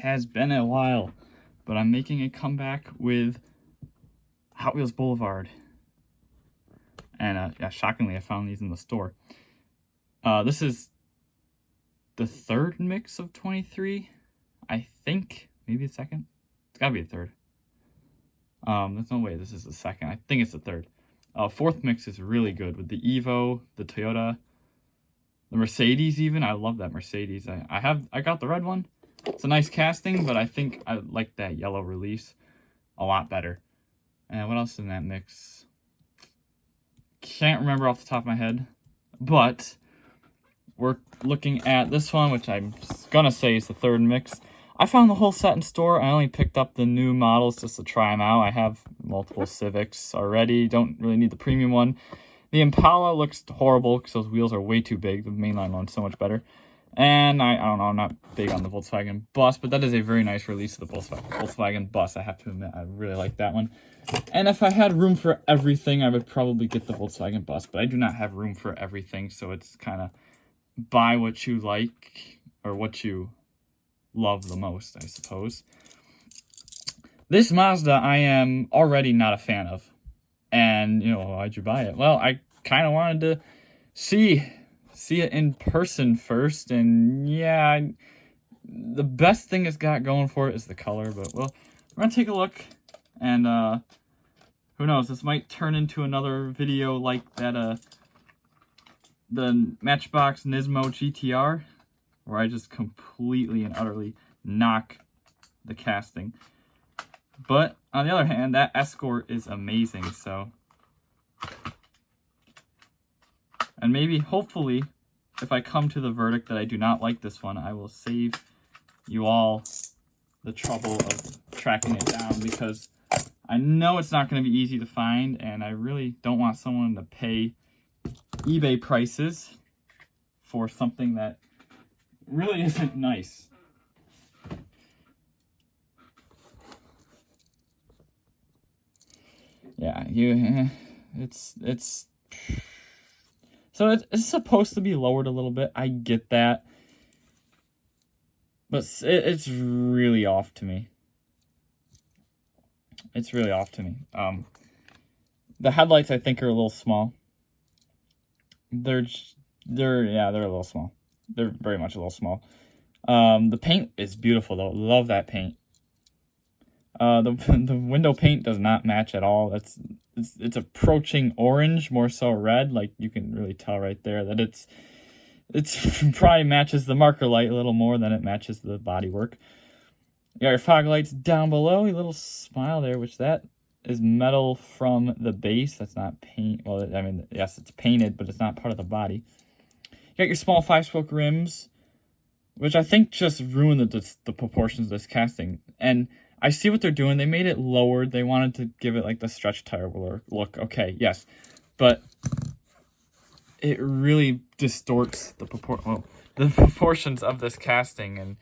has been a while, but I'm making a comeback with Hot Wheels Boulevard. And yeah, shockingly, I found these in the store. This is the third mix of 23, I think. Maybe the second? It's gotta be the third. There's no way this is the second. I think it's the third. Fourth mix is really good with the Evo, the Toyota, the Mercedes even. I love that Mercedes. I got the red one. It's a nice casting, but I think I like that yellow release a lot better. And what else in that mix? Can't remember off the top of my head, but we're looking at this one, which I'm gonna say is the third mix. I found the whole set in store. I only picked up the new models just to try them out. I have multiple Civics already. Don't really need the premium one. The Impala looks horrible because those wheels are way too big. The mainline one's so much better. And I don't know, I'm not big on the Volkswagen Bus, but that is a very nice release of the Volkswagen Bus. I have to admit, I really like that one. And if I had room for everything, I would probably get the Volkswagen Bus, but I do not have room for everything, so it's kind of buy what you like or what you love the most, I suppose. This Mazda I am already not a fan of. And, you know, why'd you buy it? Well, I kind of wanted to see it in person first, and yeah, the best thing it's got going for it is the color, but well, we're gonna take a look, and who knows, this might turn into another video like that the Matchbox Nismo GTR, where I just completely and utterly knock the casting. But on the other hand, that Escort is amazing, so. And maybe, hopefully, if I come to the verdict that I do not like this one, I will save you all the trouble of tracking it down, because I know it's not going to be easy to find, and I really don't want someone to pay eBay prices for something that really isn't nice. Yeah, it's so it's supposed to be lowered a little bit. I get that, but it's really off to me. It's really off to me. The headlights I think are a little small. They're a little small. They're very much a little small. The paint is beautiful though. Love that paint. The window paint does not match at all. It's approaching orange, more so red. Like you can really tell right there that it's probably matches the marker light a little more than it matches the bodywork. You got your fog lights down below. A little smile there, which that is metal from the base. That's not paint. Well, I mean, yes, it's painted, but it's not part of the body. You got your small 5-spoke rims, which I think just ruined the proportions of this casting. And I see what they're doing. They made it lowered. They wanted to give it like the stretch tire look. Okay, yes. But it really distorts the proportions of this casting. And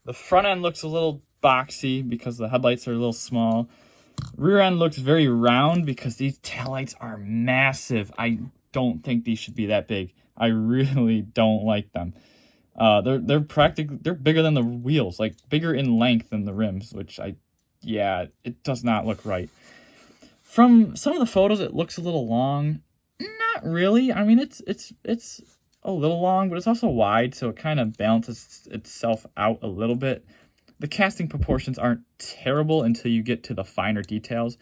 the front end looks a little boxy because the headlights are a little small. Rear end looks very round because these taillights are massive. I don't think these should be that big. I really don't like them. They're bigger than the wheels, like bigger in length than the rims, which it does not look right. From some of the photos, it looks a little long. Not really. I mean, it's a little long, but it's also wide, so it kind of balances itself out a little bit. The casting proportions aren't terrible until you get to the finer details.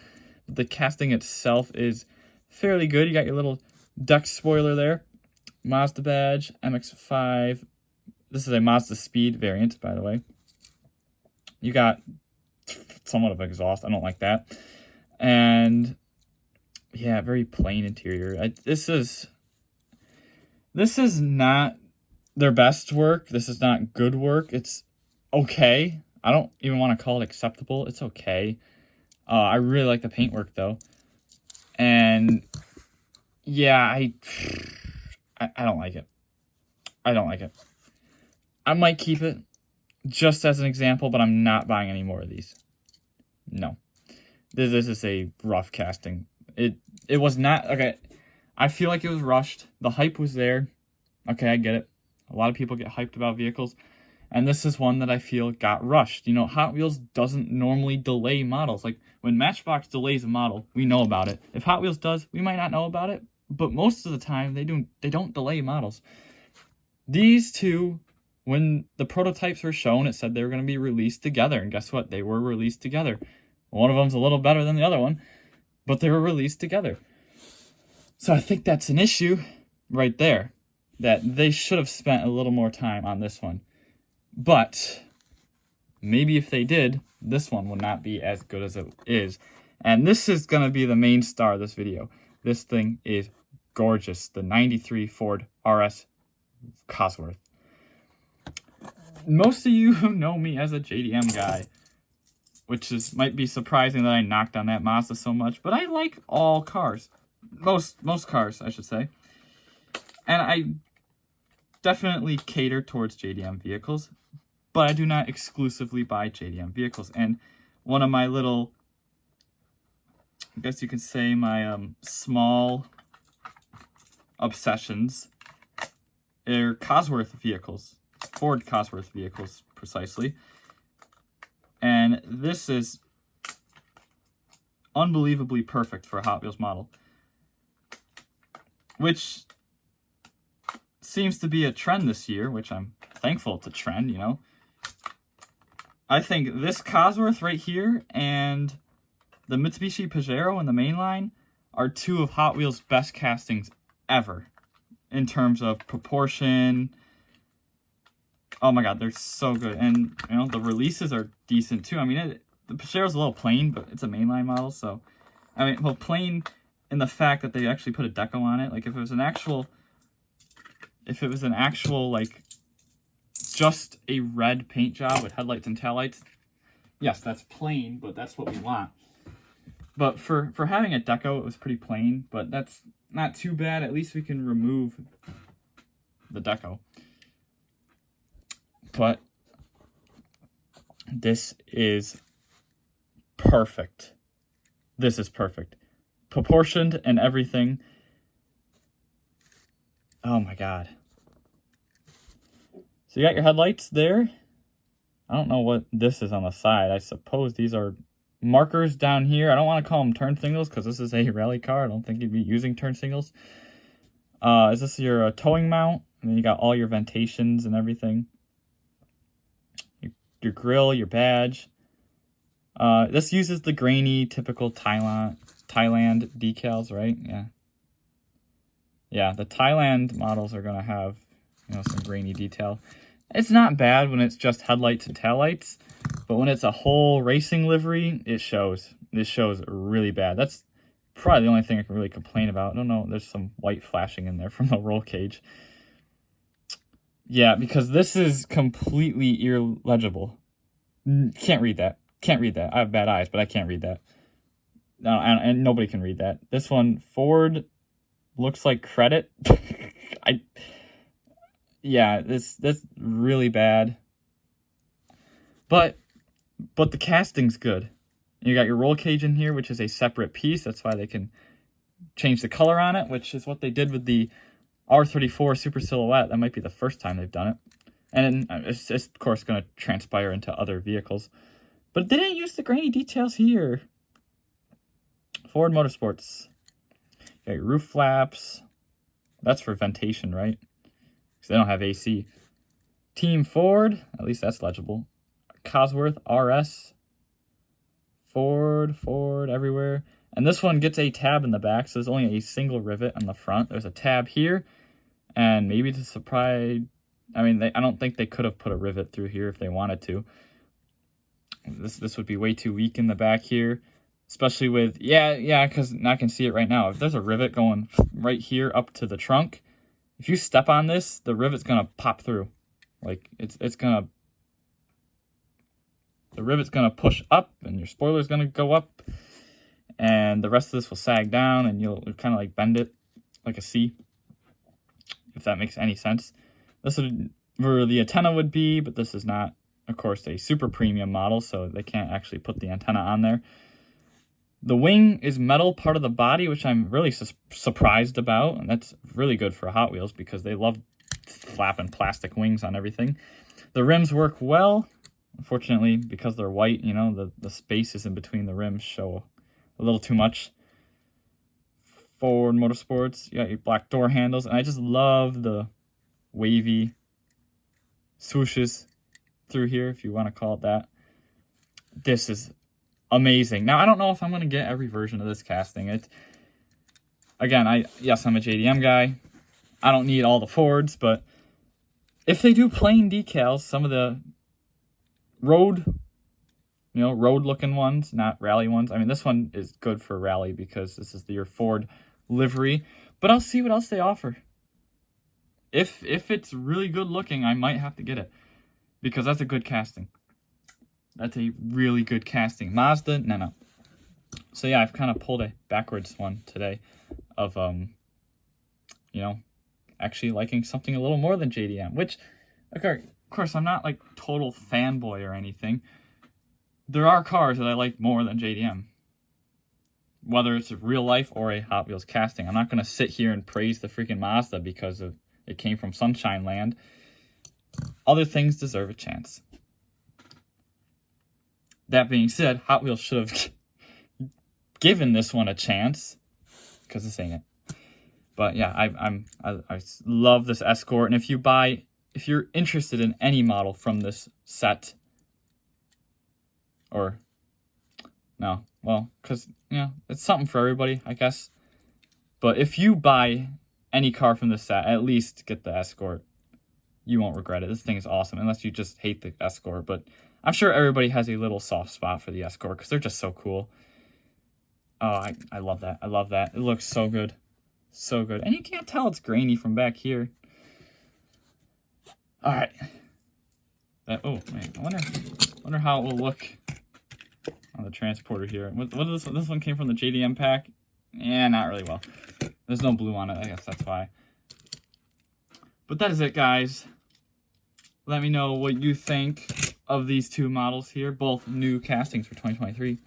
The casting itself is fairly good. You got your little duck spoiler there. Mazda badge, MX-5. This is a Mazda Speed variant, by the way. You got somewhat of exhaust. I don't like that. And yeah, very plain interior. This is not their best work. This is not good work. It's okay. I don't even want to call it acceptable. It's okay. I really like the paintwork though. And yeah, I don't like it. I don't like it. I might keep it just as an example, but I'm not buying any more of these. No. This is a rough casting. It was not, okay, I feel like it was rushed. The hype was there. Okay, I get it. A lot of people get hyped about vehicles. And this is one that I feel got rushed. You know, Hot Wheels doesn't normally delay models. Like, when Matchbox delays a model, we know about it. If Hot Wheels does, we might not know about it. But most of the time, they don't delay models. These two, when the prototypes were shown, it said they were going to be released together. And guess what? They were released together. One of them's a little better than the other one, but they were released together. So I think that's an issue right there, that they should have spent a little more time on this one. But maybe if they did, this one would not be as good as it is. And this is going to be the main star of this video. This thing is gorgeous. The 93 Ford RS Cossworth. Most of you know me as a JDM guy, which might be surprising that I knocked on that Mazda so much, but I like all cars. Most cars, I should say. And I definitely cater towards JDM vehicles, but I do not exclusively buy JDM vehicles. And one of my little, I guess you could say, my small obsessions are Cossworth vehicles, Ford Cossworth vehicles precisely. And this is unbelievably perfect for a Hot Wheels model, which seems to be a trend this year, which I'm thankful it's a trend, you know. I think this Cossworth right here and the Mitsubishi Pajero in the main line are two of Hot Wheels' best castings ever in terms of proportion. Oh my god, they're so good. And, you know, the releases are decent too. I mean, the Pajero's a little plain, but it's a mainline model, so... I mean, well, plain in the fact that they actually put a deco on it. Like, if it was an actual, like, just a red paint job with headlights and taillights, yes, that's plain, but that's what we want. But for having a deco, it was pretty plain, but that's not too bad. At least we can remove the deco. But this is perfect. This is perfect. Proportioned and everything. Oh my god. So you got your headlights there. I don't know what this is on the side. I suppose these are markers down here. I don't want to call them turn signals because this is a rally car. I don't think you'd be using turn signals. Is this your towing mount? And then you got all your ventations and everything. Your grill, your badge. This uses the grainy, typical Thailand decals, right? Yeah. Yeah, the Thailand models are going to have, you know, some grainy detail. It's not bad when it's just headlights and taillights, but when it's a whole racing livery, it shows. This shows really bad. That's probably the only thing I can really complain about. I don't know, there's some white flashing in there from the roll cage. Yeah, because this is completely illegible. Can't read that. Can't read that. I have bad eyes, but I can't read that. No, and nobody can read that. This one, Ford, looks like credit. Yeah, that's really bad. But the casting's good. You got your roll cage in here, which is a separate piece. That's why they can change the color on it, which is what they did with the R34 Super Silhouette. That might be the first time they've done it. And it's of course, going to transpire into other vehicles. But they didn't use the grainy details here. Ford Motorsports. You got your roof flaps. That's for ventation, right? Because they don't have AC. Team Ford. At least that's legible. Cossworth RS. Ford everywhere. And this one gets a tab in the back, so there's only a single rivet on the front. There's a tab here. And maybe to surprise... I mean, I don't think they could have put a rivet through here if they wanted to. This would be way too weak in the back here. Especially with... Yeah, because I can see it right now. If there's a rivet going right here up to the trunk, if you step on this, the rivet's going to pop through. Like, it's going to... The rivet's going to push up, and your spoiler's going to go up. And the rest of this will sag down, and you'll kind of like bend it like a C. If that makes any sense. This would where the antenna would be, but this is not, of course, a super premium model, so they can't actually put the antenna on there. The wing is metal part of the body, which I'm really surprised about, and that's really good for Hot Wheels because they love slapping plastic wings on everything. The rims work well. Unfortunately, because they're white, you know, the spaces in between the rims show a little too much. Ford Motorsports, you got your black door handles, and I just love the wavy swooshes through here, if you want to call it that. This is amazing. Now, I don't know if I'm going to get every version of this casting. Again, yes, I'm a JDM guy. I don't need all the Fords, but if they do plain decals, some of the road looking ones, not rally ones. I mean, this one is good for rally because this is your Ford livery, but I'll see what else they offer. If it's really good looking, I might have to get it because that's a good casting. That's a really good casting. Mazda, no. So yeah, I've kind of pulled a backwards one today of, actually liking something a little more than JDM, which, okay, of course, I'm not like total fanboy or anything. There are cars that I like more than JDM. Whether it's a real life or a Hot Wheels casting. I'm not going to sit here and praise the freaking Mazda because it came from Sunshine Land. Other things deserve a chance. That being said, Hot Wheels should have given this one a chance because this ain't it. But yeah, I love this Escort, and if you're interested in any model from this set, or no, well, because it's something for everybody, I guess. But if you buy any car from this set, at least get the Escort. You won't regret it. This thing is awesome, unless you just hate the Escort. But I'm sure everybody has a little soft spot for the Escort because they're just so cool. Oh, I love that. I love that. It looks so good. So good. And you can't tell it's grainy from back here. All right. Oh, man. I wonder how it will look on the transporter here. What is this? This one came from the JDM pack. Yeah, not really well. There's no blue on it. I guess that's why. But that is it, guys. Let me know what you think of these two models here. Both new castings for 2023.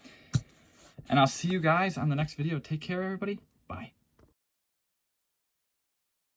And I'll see you guys on the next video. Take care, everybody. Bye.